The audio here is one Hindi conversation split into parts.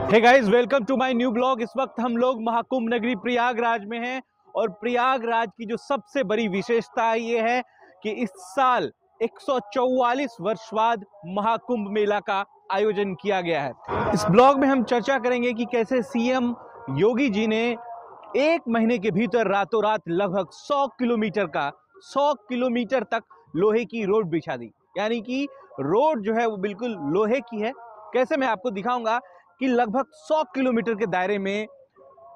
Hey guys, welcome to my new blog. इस वक्त हम लोग महाकुंभ नगरी प्रयागराज में हैं और प्रयागराज की जो सबसे बड़ी विशेषता ये है कि इस साल 144 वर्ष बाद महाकुंभ मेला का आयोजन किया गया है। इस ब्लॉग में हम चर्चा करेंगे कि कैसे सीएम योगी जी ने एक महीने के भीतर रातों रात लगभग 100 किलोमीटर तक लोहे की रोड बिछा दी। यानी कि रोड जो है वो बिल्कुल लोहे की है। कैसे, मैं आपको दिखाऊंगा कि लगभग 100 किलोमीटर के दायरे में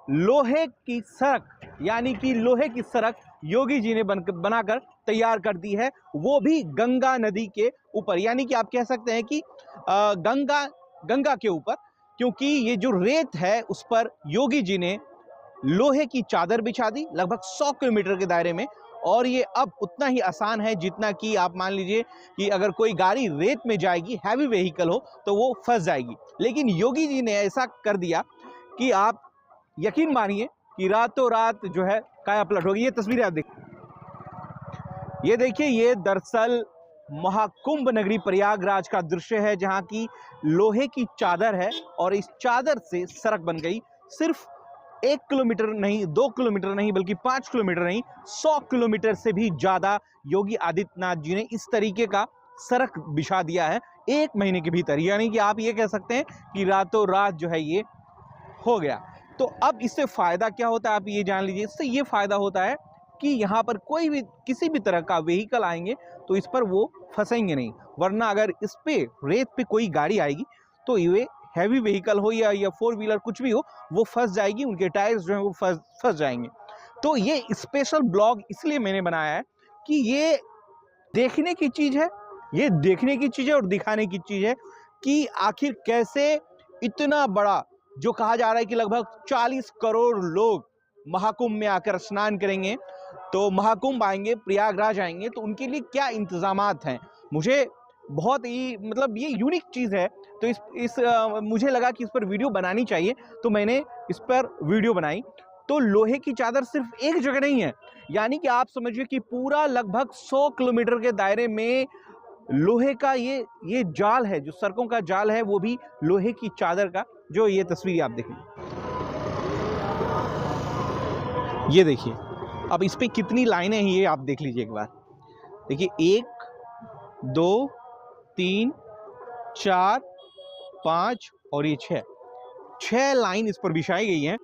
लोहे की सड़क, यानी कि लोहे की सड़क योगी जी ने बनाकर तैयार कर दी है, वो भी गंगा नदी के ऊपर। यानी कि आप कह सकते हैं कि गंगा के ऊपर, क्योंकि ये जो रेत है उस पर योगी जी ने लोहे की चादर बिछा दी लगभग 100 किलोमीटर के दायरे में। और ये अब उतना ही आसान है जितना कि आप मान लीजिए कि अगर कोई गाड़ी रेत में जाएगी, हैवी व्हीकल हो, तो वो फंस जाएगी। लेकिन योगी जी ने ऐसा कर दिया कि आप यकीन मानिए कि रातों रात जो है काया पलट होगी। ये तस्वीरें आप देखिए, ये दरअसल महाकुंभ नगरी प्रयागराज का दृश्य है, जहां की लोहे की चादर है और इस चादर से सड़क बन गई। सिर्फ 1 किलोमीटर नहीं, 2 किलोमीटर नहीं, बल्कि 5 किलोमीटर नहीं, 100 किलोमीटर से भी ज्यादा योगी आदित्यनाथ जी ने इस तरीके का सड़क बिछा दिया है एक महीने के भीतर। यानी कि आप ये कह सकते हैं कि रातों रात जो है ये हो गया। तो अब इससे फायदा क्या होता है आप ये जान लीजिए। इससे ये फायदा होता है कि यहाँ पर कोई भी किसी भी तरह का व्हीकल आएंगे तो इस पर वो फंसेंगे नहीं। वरना अगर इस पे रेत पे कोई गाड़ी आएगी तो ये हैवी व्हीकल हो या 4 व्हीलर कुछ भी हो, वो फंस जाएगी, उनके टायर्स जो हैं वो फंस जाएंगे। तो ये स्पेशल ब्लॉग इसलिए मैंने बनाया है कि ये देखने की चीज़ है, ये देखने की चीज़ है और दिखाने की चीज़ है कि आखिर कैसे इतना बड़ा, जो कहा जा रहा है कि लगभग 40 करोड़ लोग महाकुंभ में आकर स्नान करेंगे, तो महाकुंभ आएंगे, प्रयागराज आएंगे, तो उनके लिए क्या इंतजामात हैं। मुझे बहुत ही मतलब ये यूनिक चीज़ है, तो मुझे लगा कि इस पर वीडियो बनानी चाहिए, तो मैंने इस पर वीडियो बनाई। तो लोहे की चादर सिर्फ एक जगह नहीं है, यानी कि आप समझिए कि पूरा लगभग 100 किलोमीटर के दायरे में लोहे का ये जाल है, जो सड़कों का जाल है, वो भी लोहे की चादर का। जो ये तस्वीर आप देखें, ये देखिए, अब इस पे कितनी लाइनें हैं ये आप देख लीजिए एक बार। देखिए, 1 2 3 4 5 और ये 6 लाइन इस पर बिछाई गई हैं।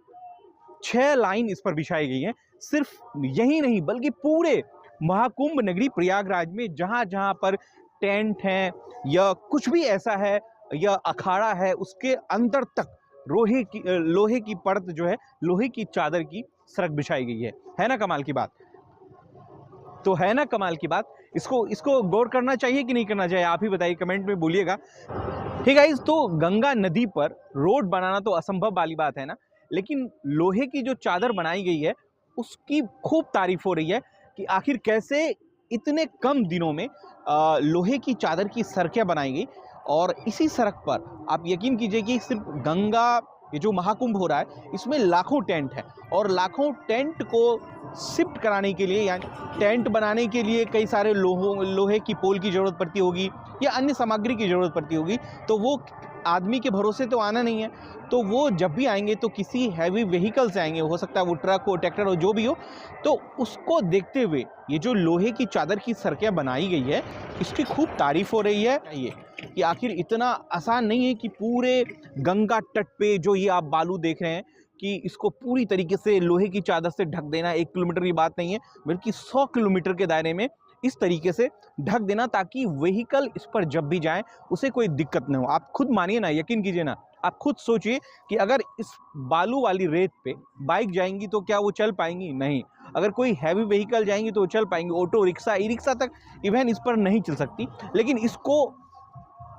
6 लाइन इस पर बिछाई गई हैं। सिर्फ यही नहीं, बल्कि पूरे महाकुंभ नगरी प्रयागराज में जहां जहां पर टेंट है या कुछ भी ऐसा है या अखाड़ा है, उसके अंदर तक लोहे की परत जो है, लोहे की चादर की सड़क बिछाई गई है ना कमाल की बात। तो है ना कमाल की बात। इसको गौर करना चाहिए कि नहीं करना चाहिए, आप ही बताइए, कमेंट में बोलिएगा। ठीक है, तो गंगा नदी पर रोड बनाना तो असंभव वाली बात है ना, लेकिन लोहे की जो चादर बनाई गई है उसकी खूब तारीफ हो रही है कि आखिर कैसे इतने कम दिनों में लोहे की चादर की सड़कें बनाई गई। और इसी सड़क पर आप यकीन कीजिए कि सिर्फ गंगा, ये जो महाकुंभ हो रहा है, इसमें लाखों टेंट है और लाखों टेंट को शिफ्ट कराने के लिए, यानी टेंट बनाने के लिए कई सारे लोहे की पोल की ज़रूरत पड़ती होगी या अन्य सामग्री की ज़रूरत पड़ती होगी। तो वो आदमी के भरोसे तो आना नहीं है, तो वो जब भी आएंगे तो किसी हैवी व्हीकल से आएंगे, हो सकता है वो ट्रक हो, ट्रैक्टर हो, जो भी हो। तो उसको देखते हुए ये जो लोहे की चादर की सड़कें बनाई गई है, इसकी खूब तारीफ हो रही है। ये कि आखिर इतना आसान नहीं है कि पूरे गंगा तट पे जो ये आप बालू देख रहे हैं कि इसको पूरी तरीके से लोहे की चादर से ढक देना। 1 किलोमीटर की बात नहीं है, बल्कि 100 किलोमीटर के दायरे में इस तरीके से ढक देना, ताकि व्हीकल इस पर जब भी जाए उसे कोई दिक्कत न हो। आप खुद मानिए ना, यकीन कीजिए ना, आप खुद सोचिए कि अगर इस बालू वाली रेत पे बाइक जाएंगी तो क्या वो चल पाएंगी? नहीं। अगर कोई हैवी व्हीकल जाएंगी तो वो चल पाएंगी, ऑटो रिक्शा, ई रिक्शा तक इवन इस पर नहीं चल सकती। लेकिन इसको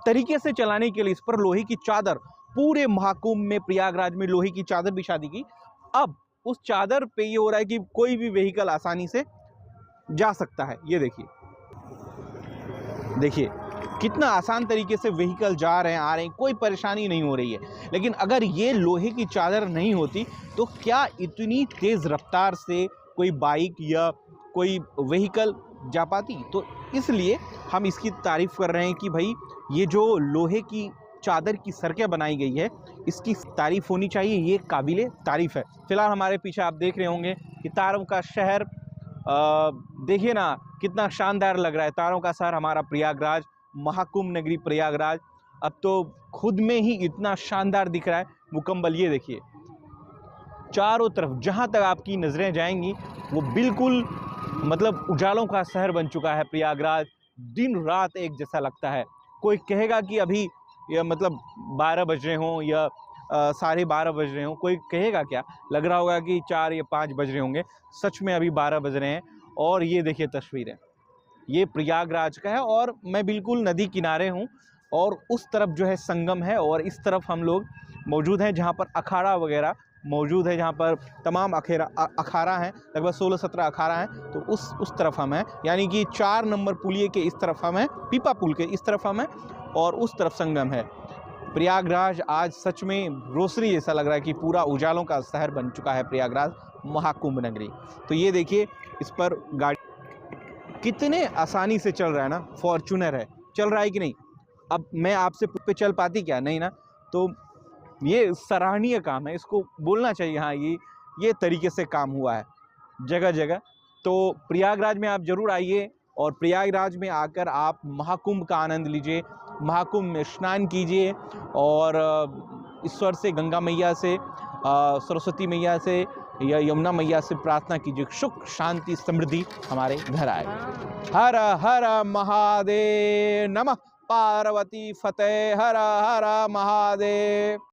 तरीके से चलाने के लिए इस पर लोहे की चादर, पूरे महाकुंभ में प्रयागराज में लोहे की चादर बिछा दी गई। अब उस चादर पे ये हो रहा है कि कोई भी व्हीकल आसानी से जा सकता है। ये देखिए कितना आसान तरीके से व्हीकल जा रहे हैं, आ रहे हैं, कोई परेशानी नहीं हो रही है। लेकिन अगर ये लोहे की चादर नहीं होती तो क्या इतनी तेज़ रफ्तार से कोई बाइक या कोई व्हीकल जा पाती? तो इसलिए हम इसकी तारीफ़ कर रहे हैं कि भाई ये जो लोहे की चादर की सड़कें बनाई गई है, इसकी तारीफ होनी चाहिए, ये काबिले तारीफ है। फिलहाल हमारे पीछे आप देख रहे होंगे कि तारों का शहर, देखिए ना कितना शानदार लग रहा है। तारों का शहर हमारा प्रयागराज, महाकुंभ नगरी प्रयागराज अब तो खुद में ही इतना शानदार दिख रहा है मुकम्मल। ये देखिए चारों तरफ जहाँ तक आपकी नज़रें जाएंगी वो बिल्कुल मतलब उजालों का शहर बन चुका है प्रयागराज। दिन रात एक जैसा लगता है। कोई कहेगा कि अभी या मतलब 12 बज रहे हों या 12:30 बज रहे हों, कोई कहेगा क्या, लग रहा होगा कि 4 या 5 बज रहे होंगे। सच में अभी 12 बज रहे हैं। और ये देखिए तस्वीरें, ये प्रयागराज का है और मैं बिल्कुल नदी किनारे हूँ और उस तरफ जो है संगम है और इस तरफ हम लोग मौजूद हैं जहाँ पर अखाड़ा वगैरह मौजूद है, जहाँ पर तमाम अखाड़ा हैं, लगभग 16-17 अखाड़ा हैं। तो उस तरफ हम हैं, यानी कि 4 नंबर पुलिये के इस तरफ हम हैं, पीपा पुल के इस तरफ हम हैं और उस तरफ संगम है। प्रयागराज आज सच में रोशनी जैसा लग रहा है कि पूरा उजालों का शहर बन चुका है प्रयागराज, महाकुंभ नगरी। तो ये देखिए इस पर गाड़ी कितने आसानी से चल रहा है ना, फॉर्चूनर है, चल रहा है कि नहीं। अब मैं आपसे पे चल पाती क्या, नहीं ना। तो ये सराहनीय काम है, इसको बोलना चाहिए। हाँ, ये तरीके से काम हुआ है जगह जगह। तो प्रयागराज में आप ज़रूर आइए और प्रयागराज में आकर आप महाकुंभ का आनंद लीजिए, महाकुंभ में स्नान कीजिए और ईश्वर से, गंगा मैया से, सरस्वती मैया से या यमुना मैया से प्रार्थना कीजिए, सुख शांति समृद्धि हमारे घर आए। हर हर महादेव, नमः पार्वती फतेह, हर हर महादेव।